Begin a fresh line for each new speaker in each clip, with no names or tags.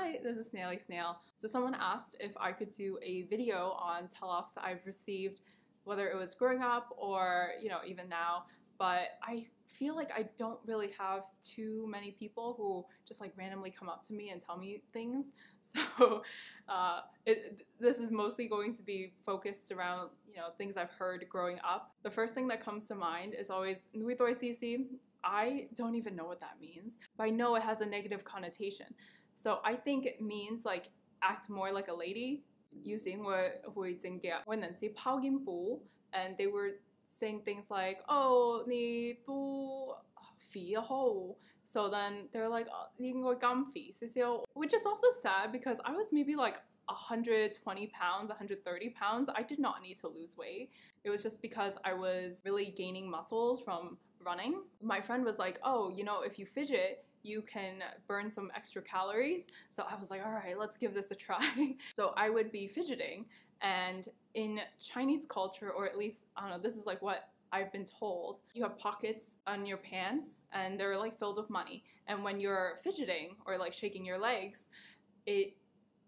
Hi, this is Snaily Snail. So someone asked if I could do a video on tell-offs that I've received, whether it was growing up or, even now. But I feel like I don't really have too many people who just like randomly come up to me and tell me things. So this is mostly going to be focused around, things I've heard growing up. The first thing that comes to mind is always Nui Toi Sisi. I don't even know what that means, but I know it has a negative connotation. So I think it means like act more like a lady. Using and they were saying things like, oh, 你都肥好. So then they're like, oh, 你應該減肥少少, which is also sad because I was maybe like 120 pounds, 130 pounds. I did not need to lose weight. It was just because I was really gaining muscles from running. My friend was like, oh, if you fidget, you can burn some extra calories. So I was like, all right, let's give this a try. So I would be fidgeting, and in Chinese culture, or at least, I don't know, this is like what I've been told, you have pockets on your pants and they're like filled with money. And when you're fidgeting or like shaking your legs, it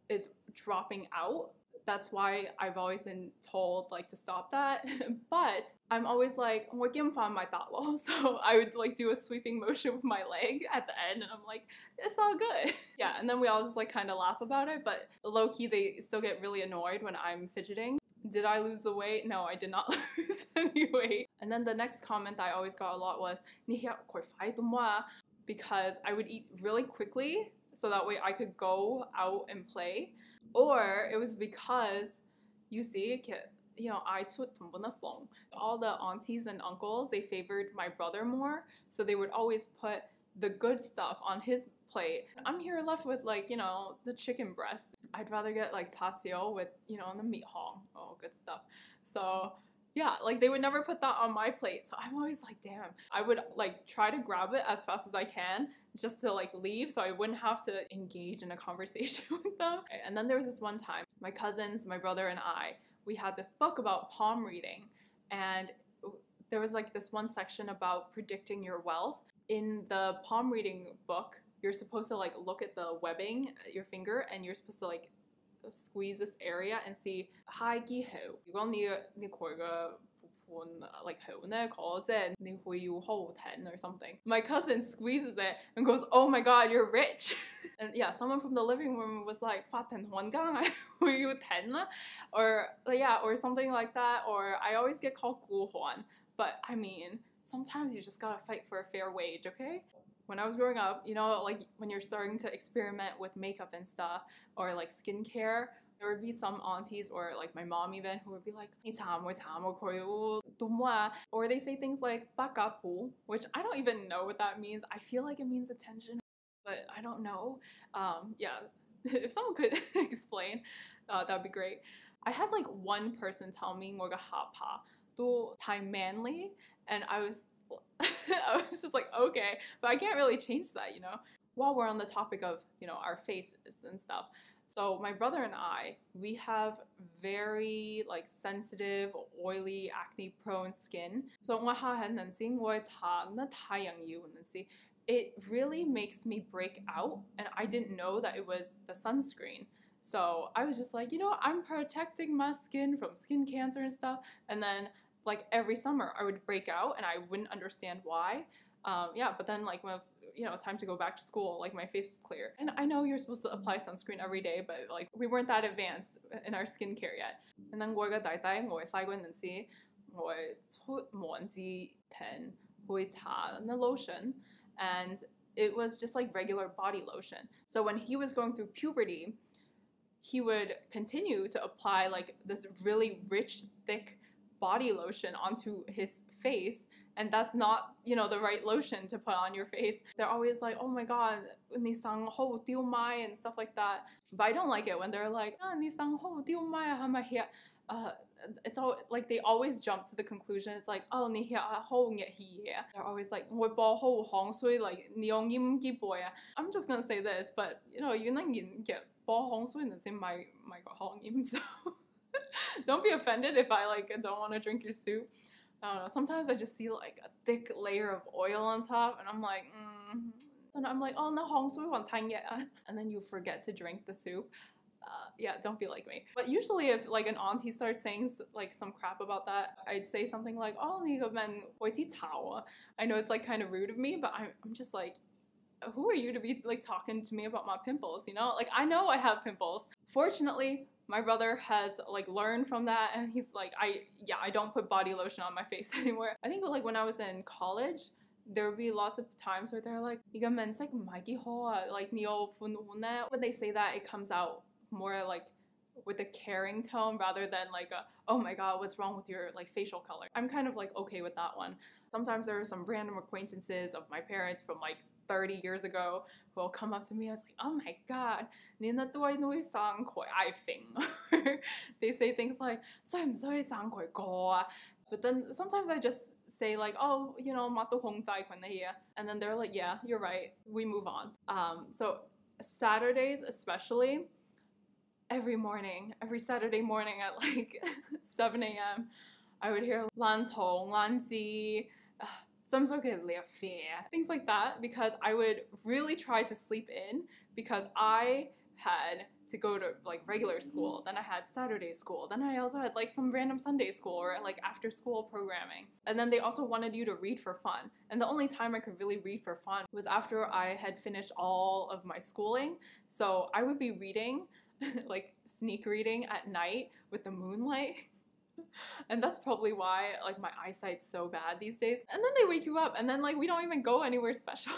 is dropping out. That's why I've always been told like to stop that. But I'm always like, so I would like do a sweeping motion with my leg at the end and I'm like, it's all good. Yeah, and then we all just like kind of laugh about it, but low-key they still get really annoyed when I'm fidgeting. Did I lose the weight? No, I did not lose any weight. And then the next comment I always got a lot was, because I would eat really quickly so that way I could go out and play. Or it was because, you see, all the aunties and uncles, they favored my brother more, so they would always put the good stuff on his plate. I'm here left with like, the chicken breast. I'd rather get like tasio with, the meat hong. Oh, good stuff. So yeah, like they would never put that on my plate. So I'm always like, damn. I would like try to grab it as fast as I can just to like leave so I wouldn't have to engage in a conversation with them. And then there was this one time, my cousins, my brother and I, we had this book about palm reading, and there was like this one section about predicting your wealth. In the palm reading book, you're supposed to like look at the webbing at your finger and you're supposed to like squeeze this area and see hai gi hou. 如果你佢嘅盤 like 好呢，即係你會要好挺 or something. My cousin squeezes it and goes, oh my god, you're rich. And yeah, someone from the living room was like, 發停還間會要挺啦, or yeah, or something like that. Or I always get called 孤寒, but I mean, sometimes you just gotta fight for a fair wage, okay? When I was growing up, like when you're starting to experiment with makeup and stuff, or like skincare, there would be some aunties or like my mom even who would be like, or they say things like bakapu, which I don't even know what that means. I feel like it means attention, but I don't know. Yeah, if someone could explain, that'd be great. I had like one person tell me "我嘅下巴都太 manly," and I was just like, okay, but I can't really change that, While we're on the topic of, our faces and stuff. So my brother and I, we have very like sensitive, oily, acne-prone skin. So it really makes me break out, and I didn't know that it was the sunscreen. So I was just like, I'm protecting my skin from skin cancer and stuff, and then like every summer I would break out and I wouldn't understand why. Yeah, but then like when it was, time to go back to school, like my face was clear. And I know you're supposed to apply sunscreen every day, but like we weren't that advanced in our skincare yet. And then 我嘅弟弟我細嗰陣時，我出門之前會搽 the lotion, and it was just like regular body lotion. So when he was going through puberty, he would continue to apply like this really rich, thick body lotion onto his face, and that's not, the right lotion to put on your face. They're always like, oh my god, 你生好丟麥 and stuff like that. But I don't like it when they're like, 你生好丟麥係咪here? It's all like they always jump to the conclusion. It's like, oh, 你 here 好熱嘢. They're always like, 我播好香水 like 你用鹽幾杯啊. I'm just gonna say this, but you能嘅播香水就先買個香鹽. So don't be offended if I like don't want to drink your soup. I don't know. Sometimes I just see like a thick layer of oil on top, and I'm like, And I'm like, oh, no, and then you forget to drink the soup. Yeah, don't be like me. But usually if like an auntie starts saying like some crap about that, I'd say something like, oh, 你個面會之醜啊. I know it's like kind of rude of me, but I'm just like, who are you to be like talking to me about my pimples, you know? Like, I know I have pimples. Fortunately, my brother has like learned from that, and he's like, I don't put body lotion on my face anymore. I think like when I was in college, there would be lots of times where they're like, 你個面色唔係幾好啊, like 你有款款呢? When they say that, it comes out more like with a caring tone rather than like a, oh my god, what's wrong with your like facial color. I'm kind of like okay with that one. Sometimes there are some random acquaintances of my parents from like 30 years ago who will come up to me. I was like, oh my god, 你那對女生佢愛揈. They say things like, 衰唔衰生佢個啊? But then sometimes I just say like, oh, you know, 乜都控制佢呢嘢. And then they're like, yeah, you're right. We move on. So Saturdays especially, every morning, every Saturday morning at like 7 a.m., I would hear 爛蟲爛字, things like that, because I would really try to sleep in, because I had to go to like regular school, then I had Saturday school, then I also had like some random Sunday school or like after school programming, and then they also wanted you to read for fun, and the only time I could really read for fun was after I had finished all of my schooling. So I would be reading like sneak reading at night with the moonlight. And that's probably why like my eyesight's so bad these days. And then they wake you up, and then like we don't even go anywhere special.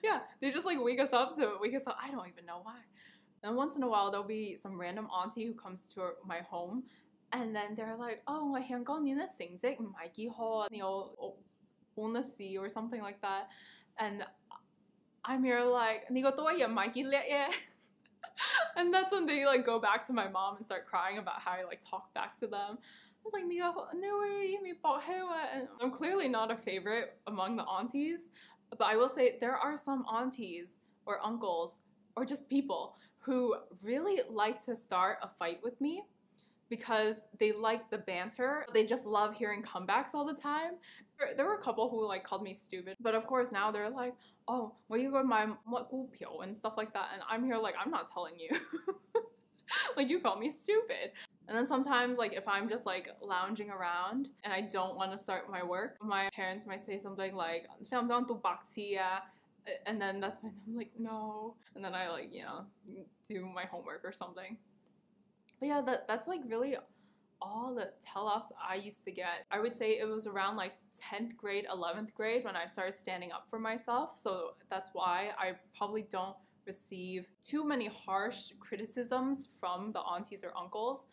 Yeah, they just like wake us up. I don't even know why. And once in a while there'll be some random auntie who comes to my home, and then they're like, oh, 我香港年嘅成績唔係幾好啊，你有 bonus or something like that. And I'm here like, 你個多嘢唔係幾叻嘢. And that's when they like go back to my mom and start crying about how I like talk back to them. I was like, and I'm clearly not a favorite among the aunties, but I will say there are some aunties or uncles or just people who really like to start a fight with me because they like the banter. They just love hearing comebacks all the time. There were a couple who like called me stupid, but of course now they're like, oh, well, you go my and stuff like that, and I'm here like, I'm not telling you. Like, you call me stupid. And then sometimes like if I'm just like lounging around and I don't want to start my work, my parents might say something like, and then that's when I'm like, no, and then I like, you know, do my homework or something. But yeah, that's like really all the tell-offs I used to get. I would say it was around like 10th grade, 11th grade when I started standing up for myself. So that's why I probably don't receive too many harsh criticisms from the aunties or uncles.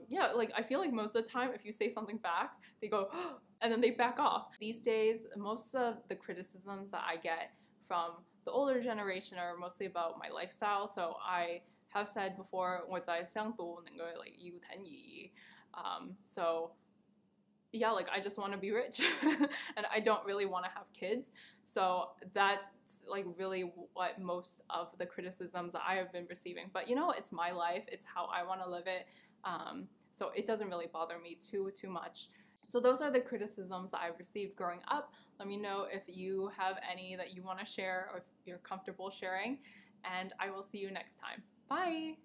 Yeah, like I feel like most of the time if you say something back, they go, oh, and then they back off. These days, most of the criticisms that I get from the older generation are mostly about my lifestyle. So I have said before, 我在鄉度能夠like要睇兒. So yeah, like I just want to be rich and I don't really want to have kids. So that's like really what most of the criticisms that I have been receiving. But you know, it's my life, it's how I want to live it. So it doesn't really bother me too much. So those are the criticisms that I've received growing up. Let me know if you have any that you want to share or if you're comfortable sharing, and I will see you next time. Bye!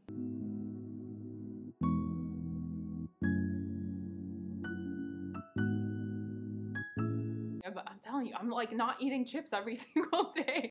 Yeah, but I'm telling you, I'm like not eating chips every single day.